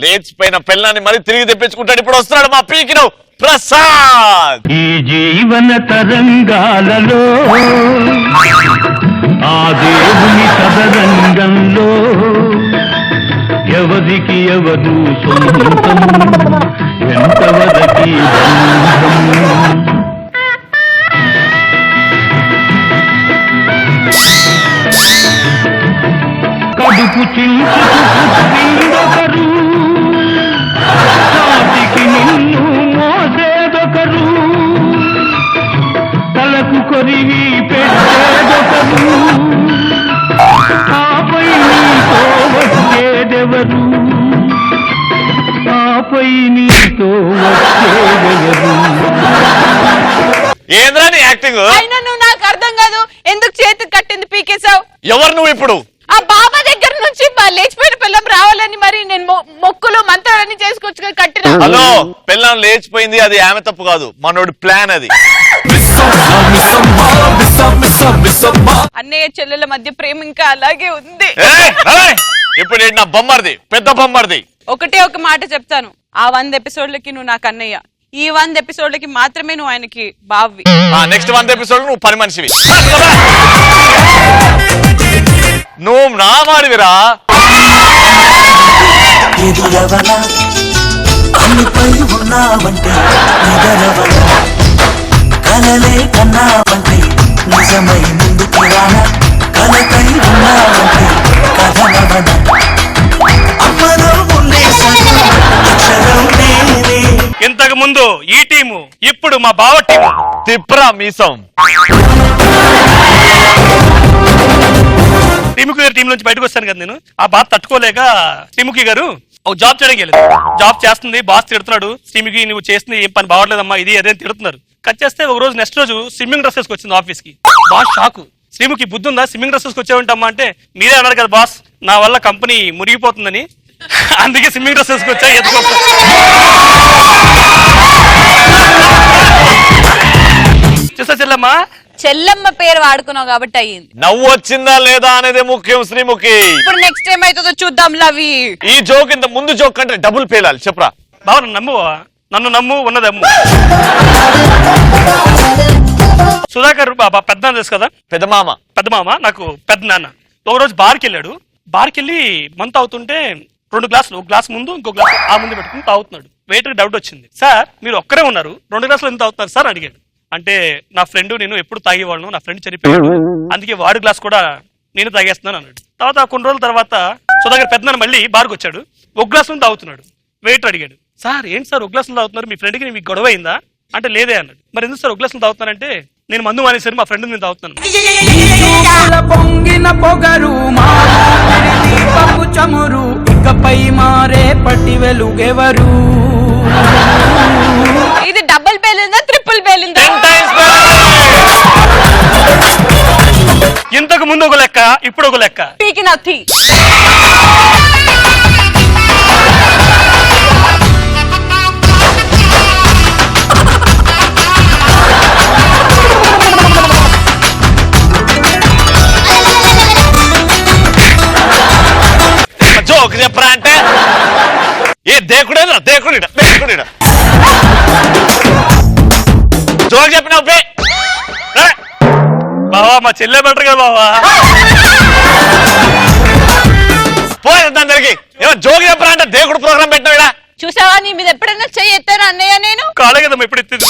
లేచిపోయిన పిల్లాన్ని మరి తిరిగి తెప్పించుకుంటాడు. ఇప్పుడు వస్తున్నాడు మా పీకిను ప్రసాద్. ఈ జీవన తరంగాలలో ఆ దేవుని తదరంగంలో ఎవరికి ఎవరు సొంతం ఎంతవరకి కడుపు చింతొకరు సాటికి నిన్ను మోసేదొకరు తలకు కొరివి పెట్టేదొకరు ఆపై నీతో వచ్చేదెవరు ఆపై నీతో వచ్చేదెవరు. ఏంద్రా నీ యాక్టింగ్? అయినా నువ్వు నాకు అర్థం కాదు, ఎందుకు చేతికి కట్టింది పీకేశావు? ఎవరు నువ్వు ఇప్పుడు? ఆ బాబా దగ్గర నుంచి లేచిపోయిన పిల్లం రావాలని మరి నేను మొక్కులు మంత్రాలన్నీ చేసుకొచ్చు కట్టిన. హలో, పిల్లం లేచిపోయింది, అది ఆమె తప్పు కాదు, మనోడి ప్లాన్ అది. అన్నయ్య చెల్లెల మధ్య ప్రేమ ఇంకా అలాగే ఉంది. ఇప్పుడు నా బొమ్మర్ది, పెద్ద బొమ్మర్ది. ఒకటే ఒక మాట చెప్తాను, ఆ 100 ఎపిసోడ్లకి నువ్వు నాకు అన్నయ్య, ఈ 100 ఎపిసోడ్లకి మాత్రమే నువ్వు ఆయనకి బావి. నెక్స్ట్ 100 ఎపిసోడ్ నువ్వు పని మనిషివి. నువ్వు నా వాడివిరా. కలలే కన్నావంటే నిజమై ముందుకు రానా కలకై ఉన్నావంటే కథనవన అమ్మలో ఉండే అక్షరం నేనే. ఇంతకు ముందు ఈ టీము, ఇప్పుడు మా బావ టీము. తిప్రా మీసం. శ్రీముఖి గారి టీం నుంచి బయటకు వస్తాను కదా నేను, ఆ బాధ తట్టుకోలేక శ్రీముఖి గారు ఒక జాబ్ చేయడానికి వెళ్ళదు. జాబ్ చేస్తుంది, బాస్ తిడుతున్నాడు, శ్రీముఖి నువ్వు చేస్తుంది ఏం పని బాగట్లేదమ్మా ఇది అదే తిడుతున్నారు. కట్ చేస్తే ఒక రోజు నెక్స్ట్ రోజు స్విమ్మింగ్ డ్రెస్సెస్కి వచ్చింది ఆఫీస్ కి. బాస్ షాకు, శ్రీముఖి బుద్ధి ఉందా, స్విమ్మింగ్ డ్రెస్సెస్కి వచ్చావంటమ్మా అంటే మీరే అన్నారు కదా బాస్ నా వల్ల కంపెనీ మురిగిపోతుందని, అందుకే స్విమ్మింగ్ డ్రెస్సెస్కి వచ్చా ఎత్తుకో. చూసా చెల్లమ్మా, చెల్లమ్మ పేరు వాడుకున్నావు కాబట్టి అయ్యింది. నవ్వు వచ్చిందా లేదా అనేది ముఖ్యం శ్రీముఖి. ఇప్పుడు నెక్స్ట్ ఏమైతుందో చూద్దాం లవి. ఈ జోక్ ఇంత ముందు జోక్ కంటే డబుల్ పేలాలి. చెప్పరా బావ, నన్ను నమ్ము, నన్ను నమ్ము, ఉన్నదమ్ము. సుధాకర్ బాబా పెద్ద తెలుసు కదా, పెద్ద మామ నాకు పెద్ద నాన్న. ఒకరోజు బార్కి వెళ్ళాడు, బార్కి వెళ్ళి మంత్ అవుతుంటే 2 గ్లాసులు, ఒక గ్లాస్ ముందు ఇంకో గ్లాస్ ఆ ముందు పెట్టుకుని తాగుతున్నాడు. వెయిటర్ డౌట్ వచ్చింది, సార్ మీరు ఒక్కరే ఉన్నారు 2 గ్లాసులు ఎందుకు తాగుతున్నారు సార్ అడిగాడు. అంటే నా ఫ్రెండ్ నేను ఎప్పుడు తాగేవాళ్ళను, నా ఫ్రెండ్ చనిపోయాడు, అందుకే వాడి గ్లాస్ కూడా నేను తాగేస్తున్నాను అన్నాడు. తర్వాత కొన్ని రోజుల తర్వాత సుధాకర్ పెద్దనాన్న మళ్ళీ బార్కి వచ్చాడు, ఒక గ్లాస్ నుంచి తాగుతున్నాడు. వెయిటర్ అడిగాడు, సార్ ఏంటి సార్ ఒక గ్లాస్ తాగుతున్నారు, మీ ఫ్రెండ్కి మీకు గొడవ అయిందా అంటే లేదే అన్నాడు. మరి ఎందుకు సార్ ఒక గ్లాస్ తాగుతానంటే నేను మందు మానేసరి మా ఫ్రెండ్ నేను తాగుతున్నాను. పొంగిన పొగరు మారు చమురు ఇకపై మారే పట్టి వెలుగెవరు. ఇది డబుల్ పేలిందా ట్రిపుల్ పేలిందా? ఇంతకు ముందు ఒక లెక్క, ఇప్పుడు ఒక లెక్క. పీకి నథి. జోక్ చెప్పరా అంటే ఏ దేకుడేనా, దేకుడిడా దేకుడిడా జోక్ చెప్పినావు బావా, మా చెల్లె బెటర్ కదా బావా. పోయేద్దాం దానికి. ఏమో జోక్ చెప్పరా అంటే దేకుడు ప్రోగ్రామ్ పెట్టినా. చూసావా, నీ మీద ఎప్పుడైనా చెయ్యి ఎత్తాను అన్నయ్య నేను? కాలే కదమ్మా ఎప్పుడు ఎత్తింది.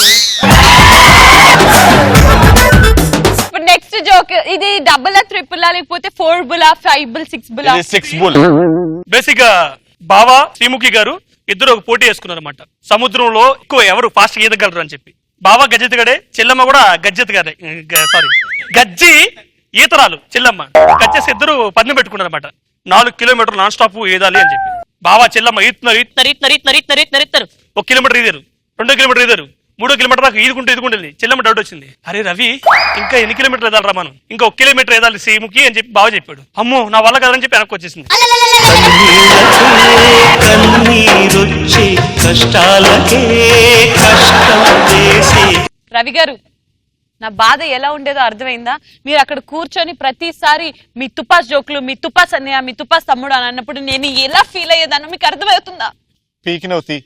నెక్స్ట్ జోక్, ఇది డబుల్ ట్రిపుల్ లేకపోతే 4 బులా 5 బుల్ 6 బులా? 6 బుల్. బేసిక్ గా బావా శ్రీముఖి గారు ఇద్దరు ఒక పోటీ వేసుకున్నారు అనమాట, సముద్రంలో ఎక్కువ ఎవరు ఫాస్ట్ ఈదగలరు అని చెప్పి. బావా గజ్జెతగాడే, చెల్లమ్మ కూడా గజ్జెతగాడే, సారీ గజ్జి ఈతరాలు చెల్లమ్మ. కచ్చేసి ఇద్దరు పందెం పెట్టుకున్నారు అనమాట, 4 కిలోమీటర్లు నాన్ స్టాప్ ఈదాలి అని చెప్పి. బావా చెల్లమ్మ ఈతున్నారు, 1 కిలోమీటర్ ఈదారు, 2 కిలోమీటర్ ఈదారు, 3 కిలోమీటర్ దాకా ఈదుకుంటుంది. చెల్లమ్మ డౌట్ వచ్చింది, అరే రవి ఇంకా ఎన్ని కిలోమీటర్లు ఎదాలరా మనం, ఇంకా 1 కిలోమీటర్ ఏదాలి శ్రీముఖి అని చెప్పి బావ చెప్పాడు. అమ్మో నా వల్ల కదని చెప్పి వెనక్కి వచ్చేసింది. రవి గారు నా బాధ ఎలా ఉండేదో అర్థమైందా? మీరు అక్కడ కూర్చొని ప్రతిసారి మీ తుపాస్ జోకులు, మీ తుపాస్ అన్నయ్య, మీ తుపాస్ తమ్ముడు అని అన్నప్పుడు నేను ఎలా ఫీల్ అయ్యేదానో మీకు అర్థమవుతుందా? పీకినవు తీ